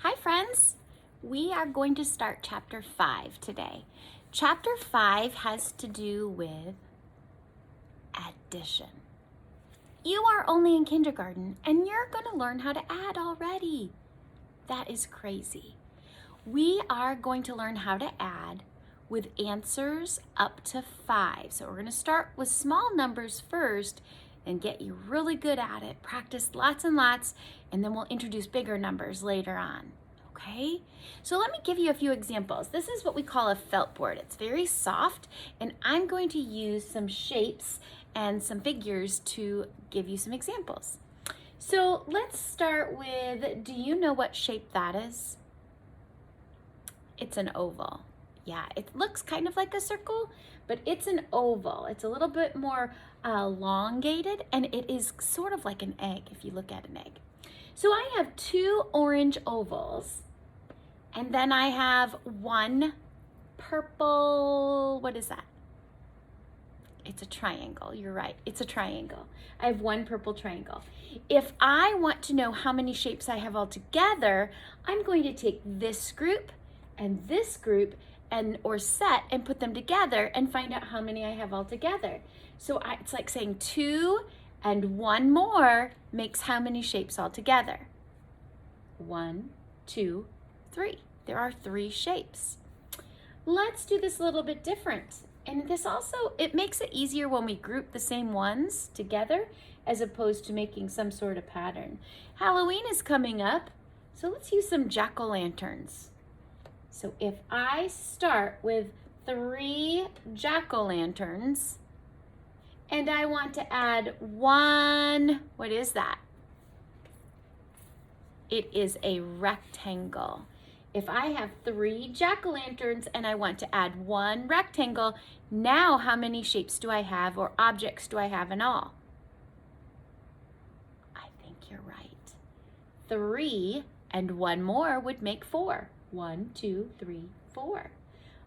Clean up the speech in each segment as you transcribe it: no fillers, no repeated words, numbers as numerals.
Hi friends! We are going to start chapter 5 today. Chapter 5 has to do with addition. You are only in kindergarten and you're going to learn how to add already. That is crazy. We are going to learn how to add with answers up to 5. So we're going to start with small numbers first and get you really good at it. Practice lots and lots, and then we'll introduce bigger numbers later on. Okay? So let me give you a few examples. This is what we call a felt board. It's very soft, and I'm going to use some shapes and some figures to give you some examples. So let's start with, do you know what shape that is? It's an oval. Yeah, it looks kind of like a circle, but it's an oval. It's a little bit more elongated, and it is sort of like an egg if you look at an egg. So I have 2 orange ovals, and then I have 1 purple, what is that? It's a triangle, you're right, it's a triangle. I have 1 purple triangle. If I want to know how many shapes I have all together, I'm going to take this group and this group or set and put them together and find out how many I have all together. So it's like saying 2 and 1 more makes how many shapes all together? 1, 2, 3. There are 3 shapes. Let's do this a little bit different. And this also, it makes it easier when we group the same ones together as opposed to making some sort of pattern. Halloween is coming up, so let's use some jack-o'-lanterns. So if I start with 3 jack-o'-lanterns and I want to add 1, what is that? It is a rectangle. If I have 3 jack-o'-lanterns and I want to add 1 rectangle, now how many shapes do I have or objects do I have in all? I think you're right. 3 and 1 more would make 4. 1, 2, 3, 4.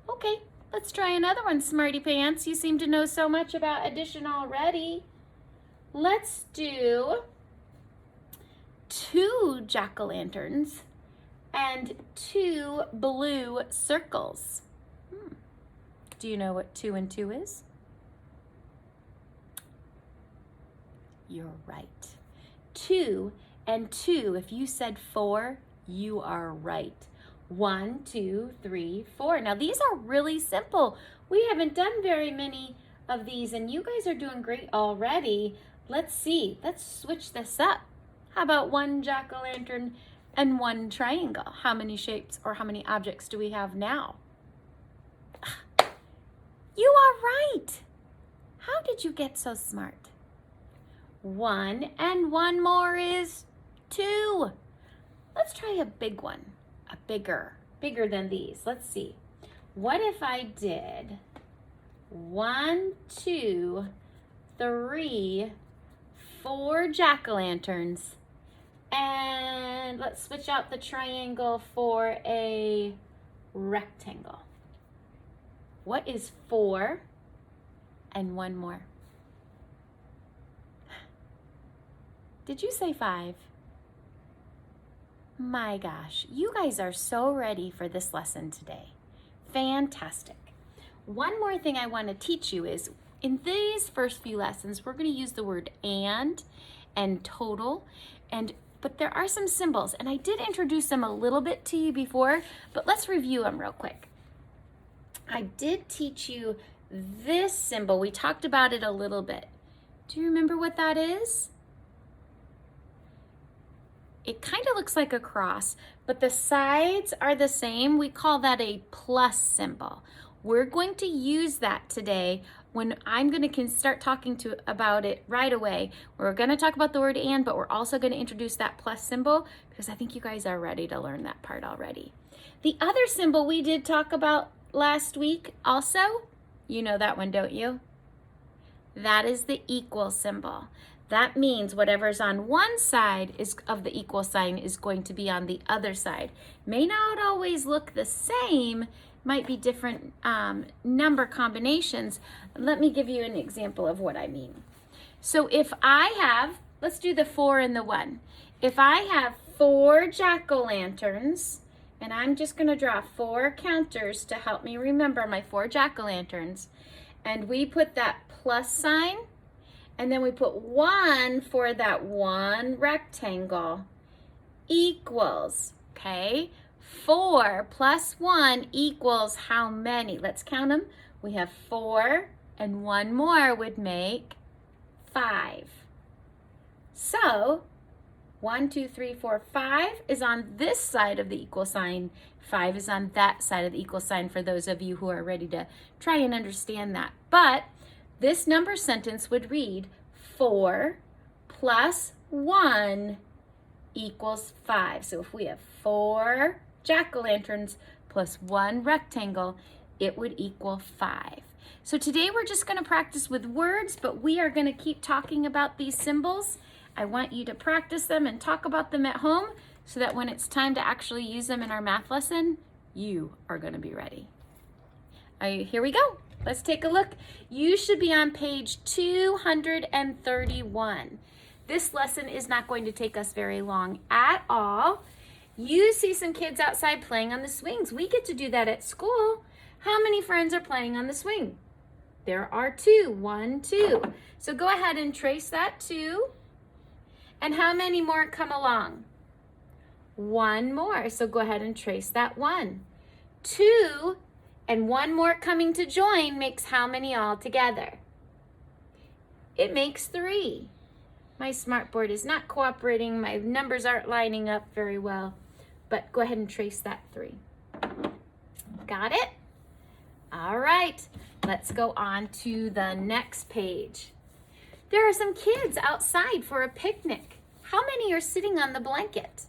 Okay, let's try another one, Smarty Pants. You seem to know so much about addition already. Let's do 2 jack-o'-lanterns and 2 blue circles. Do you know what 2 and 2 is? You're right. 2 and 2, if you said 4, you are right. 1, 2, 3, 4. Now these are really simple. We haven't done very many of these and you guys are doing great already. Let's see, let's switch this up. How about 1 jack-o'-lantern and 1 triangle? How many shapes or how many objects do we have now? You are right. How did you get so smart? 1 and 1 more is 2. Let's try a big one. A bigger than these. Let's see. What if I did 1, 2, 3, 4 jack-o'-lanterns, and let's switch out the triangle for a rectangle. What is 4 and 1 more? Did you say 5? My gosh, you guys are so ready for this lesson today. Fantastic. One more thing I want to teach you is in these first few lessons, we're going to use the word and total, but there are some symbols, and I did introduce them a little bit to you before, but let's review them real quick. I did teach you this symbol. We talked about it a little bit. Do you remember what that is? It kind of looks like a cross, but the sides are the same. We call that a plus symbol. We're going to use that today when I'm going to start talking about it right away. We're going to talk about the word and, but we're also going to introduce that plus symbol because I think you guys are ready to learn that part already. The other symbol we did talk about last week also, you know that one, don't you? That is the equal symbol. That means whatever's on one side of the equal sign is going to be on the other side. May not always look the same, might be different number combinations. Let me give you an example of what I mean. So if I have, let's do the 4 and the 1. If I have 4 jack-o'-lanterns, and I'm just going to draw 4 counters to help me remember my 4 jack-o'-lanterns. And we put that plus sign, and then we put 1 for that 1 rectangle equals, okay? 4 plus 1 equals how many? Let's count them. We have 4, and 1 more would make 5. So 1, 2, 3, 4, 5 is on this side of the equal sign. 5 is on that side of the equal sign for those of you who are ready to try and understand that. But this number sentence would read 4 plus 1 equals 5. So if we have 4 jack-o'-lanterns plus 1 rectangle, it would equal 5. So today we're just going to practice with words, but we are going to keep talking about these symbols. I want you to practice them and talk about them at home so that when it's time to actually use them in our math lesson, you are going to be ready. Here we go. Let's take a look. You should be on page 231. This lesson is not going to take us very long at all. You see some kids outside playing on the swings. We get to do that at school. How many friends are playing on the swing? There are 2. 1, 2. So go ahead and trace that 2. And how many more come along? 1 more. So go ahead and trace that 1. 2 and 1 more coming to join makes how many all together? It makes 3. My smartboard is not cooperating. My numbers aren't lining up very well. But go ahead and trace that 3. Got it? All right. Let's go on to the next page. There are some kids outside for a picnic. How many are sitting on the blanket?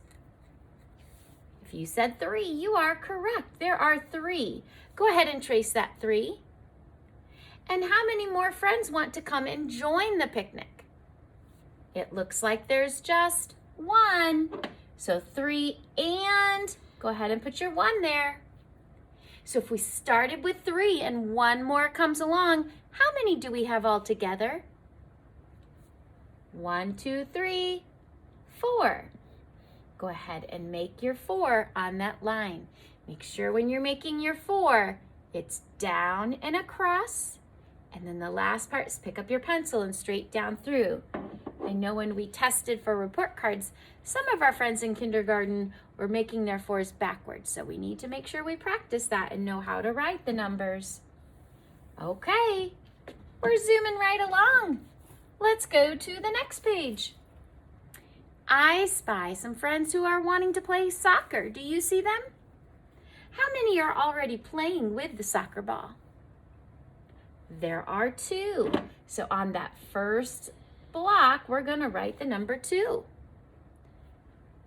If you said 3, you are correct. There are 3. Go ahead and trace that 3. And how many more friends want to come and join the picnic? It looks like there's just 1. So 3 and go ahead and put your 1 there. So if we started with 3 and 1 more comes along, how many do we have all together? 1, 2, 3, 4. Go ahead and make your 4 on that line. Make sure when you're making your 4, it's down and across. And then the last part is pick up your pencil and straight down through. I know when we tested for report cards, some of our friends in kindergarten were making their 4s backwards. So we need to make sure we practice that and know how to write the numbers. Okay, we're zooming right along. Let's go to the next page. I spy some friends who are wanting to play soccer. Do you see them? How many are already playing with the soccer ball? There are 2. So on that first block, we're going to write the number 2.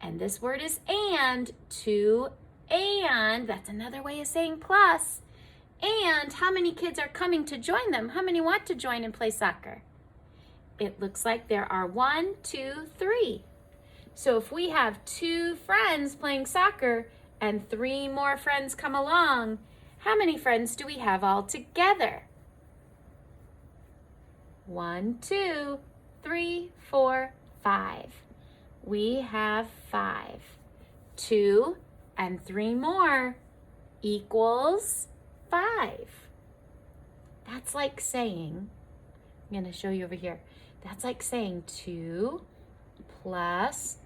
And this word is and. 2 and. That's another way of saying plus. And how many kids are coming to join them? How many want to join and play soccer? It looks like there are 1, 2, 3. So if we have 2 friends playing soccer and 3 more friends come along, how many friends do we have all together? 1, 2, 3, 4, 5. We have 5. 2 and 3 more equals 5. That's like saying, I'm going to show you over here. That's like saying 2 plus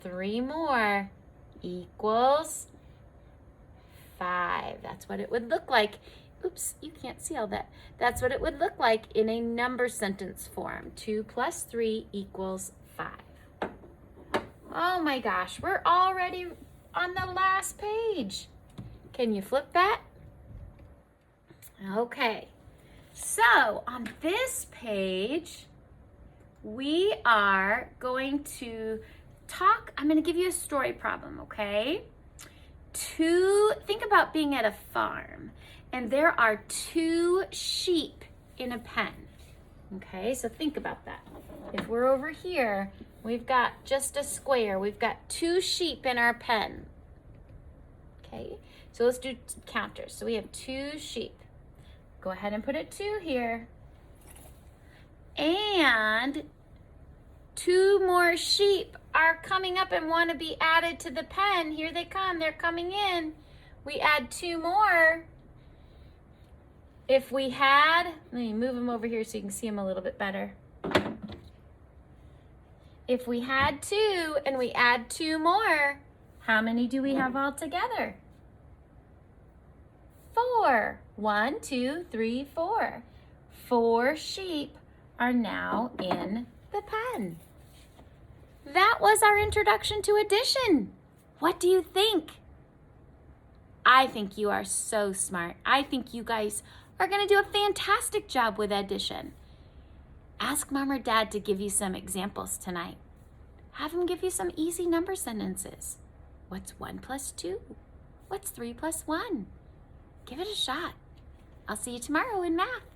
3 more equals 5. That's what it would look like. Oops, you can't see all that. That's what it would look like in a number sentence form. 2 plus 3 equals 5. Oh my gosh, we're already on the last page. Can you flip that? Okay, so on this page, we are going to I'm going to give you a story problem, okay? Think about being at a farm, and there are 2 sheep in a pen, okay? So think about that. If we're over here, we've got just a square. We've got 2 sheep in our pen, okay? So let's do counters. So we have 2 sheep. Go ahead and put a 2 here. And 2 more sheep are coming up and want to be added to the pen. Here they come. They're coming in. We add 2 more. If we had, let me move them over here so you can see them a little bit better. If we had 2 and we add 2 more, how many do we have all together? 4. 1, 2, 3, 4. 4 sheep are now in the pen. That was our introduction to addition. What do you think? I think you are so smart. I think you guys are going to do a fantastic job with addition. Ask Mom or Dad to give you some examples tonight. Have them give you some easy number sentences. What's 1 plus 2? What's 3 plus 1? Give it a shot. I'll see you tomorrow in math.